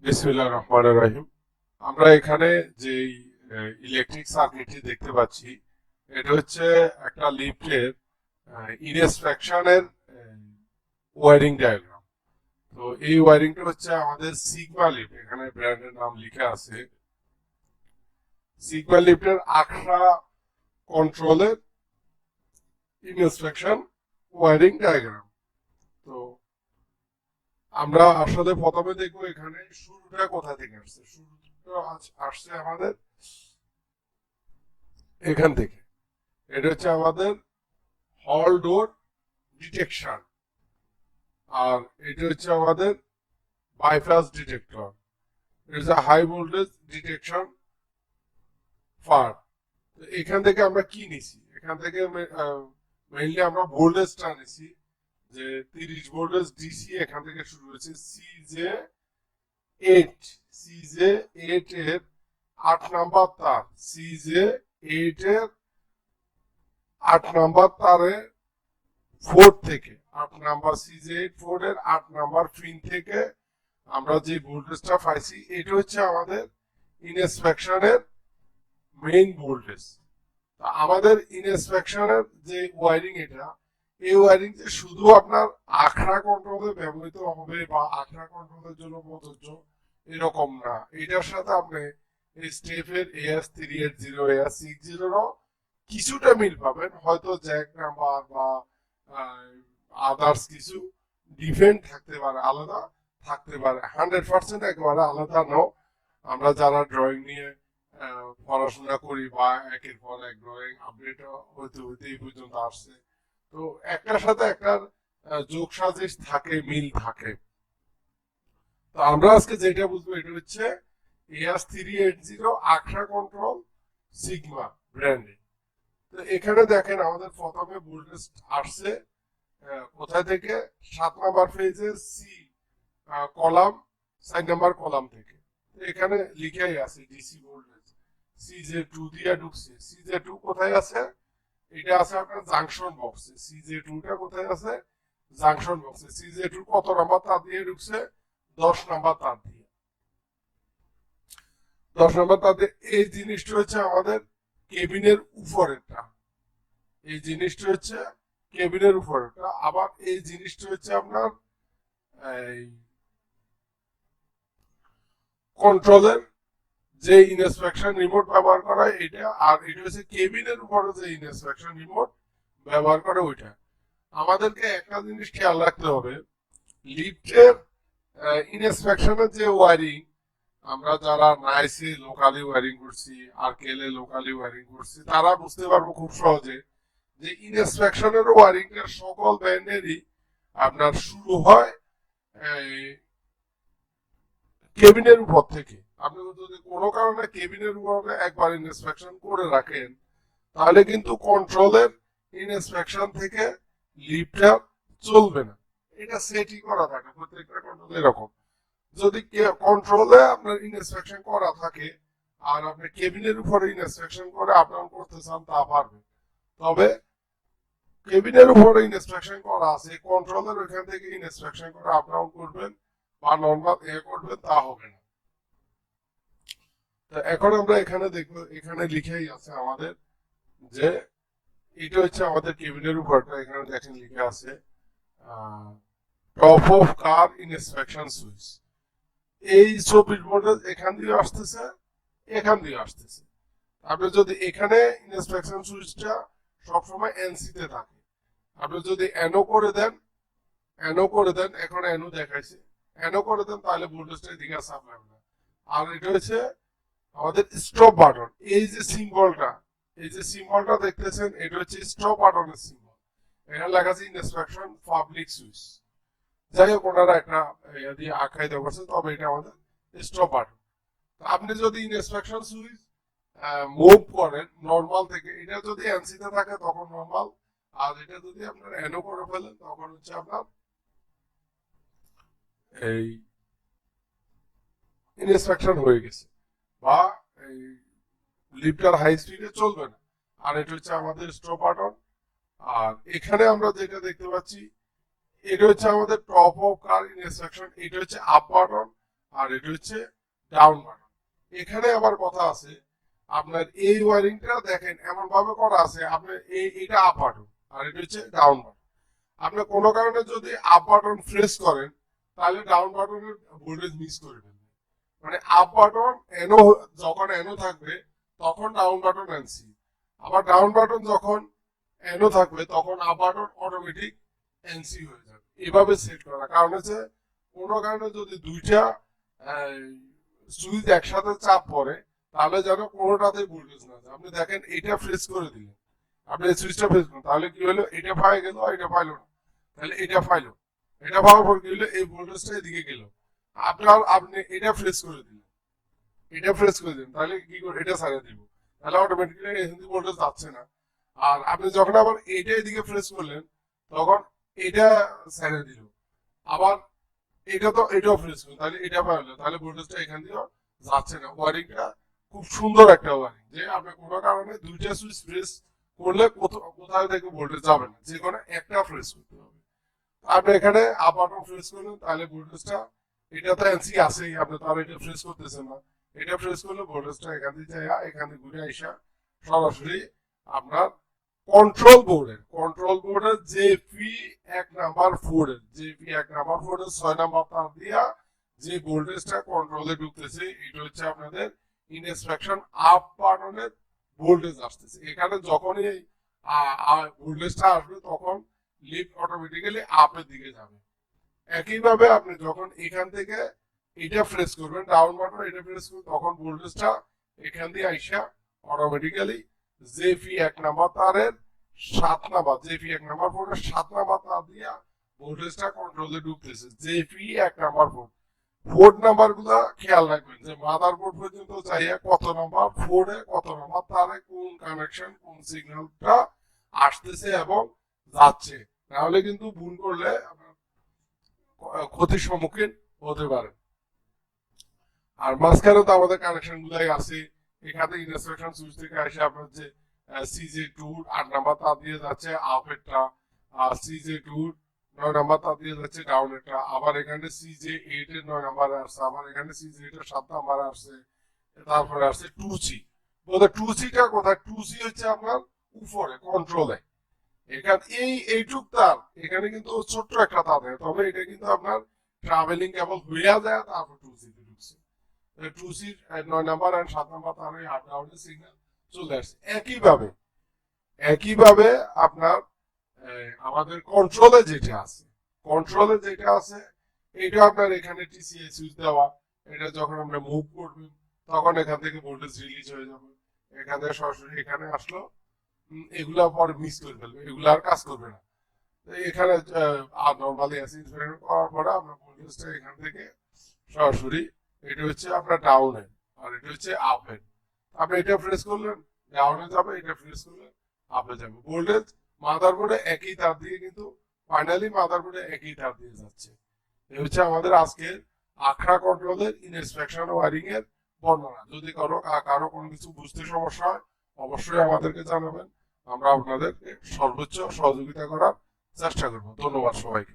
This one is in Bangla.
বিসমিল্লাহির রহমানির রহিম। আমরা এখানে যে ইলেকট্রিক সার্কিটটি দেখতে পাচ্ছি, এটা হচ্ছে একটা লিফটের ইনস্পেকশনের ওয়ারিং ডায়াগ্রাম। তো এই ওয়ারিংটা হচ্ছে আমাদের সিগমা লিফট, এখানে ব্র্যান্ডের নাম লেখা আছে। সিগমা লিফটের আখড়া কন্ট্রোলের ইনস্পেকশন ওয়ারিং ডায়াগ্রাম। তো আমরা আসলে প্রথমে দেখবো এখানে শুরুটা কোথা থেকে আসছে। শুরুটা আসছে আমাদের এখান থেকে। এটা হচ্ছে আমাদের হল ডোর ডিটেকশন, আর এটা হচ্ছে আমাদের বাইপাস ডিটেক্টর। এটা হচ্ছে হাই ভোল্টেজ ডিটেকশন পার্ট। তো এখান থেকে আমরা কি নিছি, এখান থেকে মেইনলি আমরা ভোল্টেজটা নিছি, যে 30 ভোল্টেজ ডিসি এখান থেকে শুরু হয়েছে। CJ8, CJ8 এর 8 নাম্বার তার, CJ8 এর 8 নাম্বার তারে 4 থেকে 8 নাম্বার CJ8 এর 8 নাম্বার পিন থেকে আমরা যে ভোল্টেজটা পাইছি, এটা হচ্ছে আমাদের ইনস্পেকশনের মেইন ভোল্টেজ। আমাদের ইনস্পেকশনের যে ওয়ারিং, এই ওয়ারিং যে শুধু আপনার আখড়া কন্ট্রোলে ব্যবহৃত হবে বা আখড়া কন্ট্রোলের জন্য প্রযোজ্য এরকম না। এটার সাথে আপনি এই স্টেপের AS380 AS60 কিছুটা মিল পাবেন, হয়তো জ্যাক নাম্বার বা আদার্স কিছু ডিফেন্ট থাকতে পারে, আলাদা থাকতে পারে। 100% একেবারে আলাদা নাও। আমরা যারা ড্রয়িং নিয়ে পড়াশোনা করি বা একের পর এক ড্রয়িং আপডেট হইতে হইতে এই পর্যন্ত আসছে, তো একটার সাথে একটার যোগ সাজিশ থাকে, মিল থাকে। তো আমরা আজকে যেটা বুঝবো এটা হচ্ছে AS380 আখড়া কন্ট্রোল সিগমা ব্র্যান্ডে। তো এখানে দেখেন আমাদের প্রথমে ভোল্টেজ আসছে কোথায় থেকে, 7 নাম্বার ফেজের সি কলাম, 4 নাম্বার কলাম থেকে। এখানে লিখাই আছে ডিসি ভোল্টেজ CJ2 দিয়ে ঢুকছে। CJ2 কোথায় আছে, এটা আছে আপনার জাংশন বক্সে। CJ2 টা কোথায় আছে, জাংশন বক্সে। CJ2 কত নাম্বার তার দিয়ে ঢুকছে, 10 নাম্বার তার দিয়ে। 10 নাম্বার তার দিয়ে। এই জিনিসটা হচ্ছে আমাদের কেবিনের উপরেরটা, এই জিনিসটা হচ্ছে কেবিনের উপরেরটা। আবার এই জিনিসটা হচ্ছে আপনার এই কন্ট্রোলের যে ইনস্পেকশন রিমোট ব্যবহার করা এটা, আর এটা হচ্ছে কেবিনের উপরে যে ইনস্পেকশন রিমোট ব্যবহার করে ওইটা। আমাদেরকে একটা জিনিস খেয়াল রাখতে হবে, লিফটের ইনস্পেকশনের যে ওয়ারিং, আমরা যারা নাইসে লোকালি ওয়ারিং করছি আর কেলে লোকালি ওয়ারিং করছি, তারা বুঝতে পারবো খুব সহজে যে ইনস্পেকশনের ওয়ারিং এর সকল ব্যান্ডেরই আপনার শুরু হয় কেবিনের উপর থেকে। আপনি যদি কোনো কারণে কেবিনের উপরে একবার ইনস্পেকশন করে রাখেন, তাহলে কিন্তু কন্ট্রোলের ইনস্পেকশন থেকে লিফটটা চলবে না। এটা সেটিং করা থাকে প্রত্যেকটা কন্ট্রোল এরকম। যদি কন্ট্রোলে আপনার ইনস্পেকশন করা থাকে আর আপনি কেবিনের উপরে ইনস্পেকশন করে আপ ডাউন করতে চান, তা পারবেন। তবে কেবিনের উপরে ইনস্পেকশন করা আছে, কন্ট্রোলের ওইখান থেকে ইনস্পেকশন করে আপ ডাউন করবেন বা নর্মাল করবেন, তা হবে না। তো এখন আমরা এখানে দেখবো, এখানে লিখেই আছে আমাদের যে এটা হচ্ছে আমাদের কেবিনের উপরটা। এখানে দেখেন লিখে আছে top of car inspection switch. এই 24 ভোল্টেজ এখান দিয়ে আসতেছে, এখান দিয়ে আসতেছে। আপনি যদি এখানে ইনস্পেকশন সুইচটা সবসময় এনসি তে থাকে, আপনি যদি এনও করে দেন, এখন এনও দেখাইছে, এনও করে দেন, তাহলে ভোল্টেজটা এদিকে সাপ্লাই হবে না। আর এটা হচ্ছে আমাদের স্টপ বাটন। এই যে সিম্বলটা দেখতেছেন, এটা হচ্ছে স্টপ বাটনের সিম্বল। এখানে লেখা আছে ইনস্পেকশন পাবলিক সুইচ। যাই হোক, ওনারা একটা দিয়ে আখ্যায়িত করছে, তবে এটা আমাদের স্টপ বাটন। আপনি যদি ইনস্পেকশন সুইচ মুভ করেন নরমাল থেকে, এটা যদি এনসি তে থাকে তখন নরমাল, আর এটা যদি আপনার এনও করে ফেলেন তখন হচ্ছে আপনার এই ইনস্পেকশন হয়ে গেছে, বা এই লিফটার হাই স্পিডে চলবে না। আর এটা হচ্ছে আমাদের স্টপ বাটন। আর এখানে আমরা যেটা দেখতে পাচ্ছি, এটা হচ্ছে আমাদের টপ অফ কার ইনস্পেকশন, এটা হচ্ছে আপ বাটন। আর এটা হচ্ছে ডাউন বাটন। এখানে আবার কথা আছে, আপনার এই ওয়ারিংটা দেখেন এমন ভাবে করা আছে, আপনার এইটা আপ বাটন আর এটা হচ্ছে ডাউন বাটন। আপনি কোনো কারণে যদি আপ বাটন প্রেস করেন তাহলে ডাউন বাটনের ভোল্টেজ মিস করে ফেলবে। মানে আপ বাটন এনো যখন এনো থাকবে তখন ডাউন বাটন এনসি, আবার ডাউন বাটন যখন এনো থাকবে তখন আপ বাটন অটোমেটিক এনসি হয়ে যাবে। এভাবে সেট করা, কারণ হচ্ছে কোনো কারণে যদি দুইটা সুইচ একসাথে চাপ পড়ে তাহলে যেন কোনোটাতে ভোল্টেজ না যায়। আপনি দেখেন এটা প্রেস করে দিলেন, আপনি এই সুইচটা প্রেস করেন, তাহলে কি হলো, এটা পাই গেল এটা পাইলো না, তাহলে এটা পাইলো, এটা পাওয়ার পর কি হলো, এই ভোল্টেজটা এদিকে গেল। আপনি এটা প্রেস করে দিলেন, এটা প্রেস করে দিন, তাহলে কি করে এটা ছাড়িয়ে দিব, তাহলে অটোমেটিক্যালি এখান থেকে ভোল্টেজ যাচ্ছে না। আর আপনি যখন আবার এইটা এদিকে প্রেস করলেন তখন এটা ছাড়িয়ে দিল, আবার এটা তো এটাও প্রেস করুন, তাহলে এটা পাইলো, তাহলে ভোল্টেজটা এখান থেকে যাচ্ছে না। ওয়ারিংটা খুব সুন্দর একটা ওয়ারিং, যে আপনি কোনো কারণে দুইটা সুইচ প্রেস করলে কোথাও থেকে ভোল্টেজ যাবে না, যে কোনো একটা প্রেস করতে হবে। আপনি এখানে আপ বাটন প্রেস করলেন তাহলে ভোল্টেজটা, এটা তো এনসি আছেই, আপনি তো আর এটা প্রেস করতেছেন না, এটা প্রেস করলে ভোল্টেজটা এখান থেকে যায় এখানে ঘুরে আইসা সরাসরি আপনার কন্ট্রোল বোর্ডের JP 1 number 4 JP 1 number 4 6 number তার দিয়া যে ভোল্টেজটা কন্ট্রোলে ঢুকতেছে, এটা হচ্ছে আপনাদের ইনস্ট্রাকশন আপ বাটনের ভোল্টেজ আসতেছে। এখানে যখনই ভোল্টেজটা আসবে তখন লিফট অটোমেটিক্যালি আপের দিকে যাবে। একইভাবে আপনি যখন এখান থেকে এটা প্রেস করবেন ডাউন বাটন, এটা প্রেস করবেন তখন ভোল্টেজটা এখান দিয়ে আইসা অটোমেটিক্যালি জেপি 1 নাম্বার তারের 7 নাম্বার, জেপি 1 নাম্বার 4 7 নাম্বার তার দিয়া ভোল্টেজটা কন্ট্রোলে ঢুকতেছে। জেপি 1 নাম্বার 4 নাম্বার গুলা খেয়াল রাখবেন, যে মাদারবোর্ড পর্যন্ত চাইয়া কত নাম্বার 4 কত নাম্বার তারে কোন কানেকশন কোন সিগন্যালটা আসতেছে এবং যাচ্ছে, নাহলে কিন্তু ভুল করলে ক্ষতির সম্মুখীন হতে পারে। আর মাঝখানে তো আমাদের কানেকশন গুলাই আছে, এখানে ইনস্ট্রাকশন সুইচ থেকে আসে আপনার যে CJ2 8 নাম্বার তার দিয়ে যাচ্ছে আপেরটা, আর CJ2 9 নাম্বার তার দিয়ে যাচ্ছে ডাউনেরটা, আবার এখানে CJ8 এর 9 নাম্বারে আসছে, আবার এখানে CJ8 এর 7 নাম্বারে আসছে, তারপরে আসছে 2C। বলতে 2C-টা কোথায়, 2C হচ্ছে আপনার উপরে কন্ট্রোলে, এখানে এইটুক তার, এখানে কিন্তু ছোট্ট একটা তার দেয়, তবে এটা কিন্তু আপনার ট্রাভেলিং কেবল হইয়া যায়, তারপর 2C-তে ঢুকছে। 2C-র 9 নাম্বার আর 7 নাম্বার তারে আপ ডাউনের সিগন্যাল চলে আসছে। একইভাবে আপনার আমাদের কন্ট্রোলে যেটা আছে এটা আপনার এখানে TCA সুইচ দেওয়া, এটা যখন আমরা মুভ করবেন তখন এখান থেকে ভোল্টেজ রিলিজ হয়ে যাবে, এখান থেকে সরাসরি এখানে আসলো, এগুলা পরে মিস করে ফেলবে, এগুলো আর কাজ করবে না। এখানে আর নরমালি অ্যাসিড করার পরে আমরা ভোল্টেজটা এখান থেকে সরাসরি, এটা হচ্ছে আপনার ডাউনে আর এটা হচ্ছে আপে, আপনি এটা প্রেস করলেন ডাউনে যাবে, এটা প্রেস করলেন আপে যাবে। ভোল্টেজ মাদারবোর্ডে একই তার দিয়ে কিন্তু ফাইনালি মাদারবোর্ডে একই তার দিয়ে যাচ্ছে। এই হচ্ছে আমাদের আজকের আখড়া কন্ট্রোলের ইনস্ট্রাকশন ওয়ারিং এর বর্ণনা। যদি কারো কোনো কিছু বুঝতে সমস্যা হয় অবশ্যই আমাদেরকে জানাবেন, আমরা আপনাদেরকে সর্বোচ্চ সহযোগিতা করার চেষ্টা করব। ধন্যবাদ সবাইকে।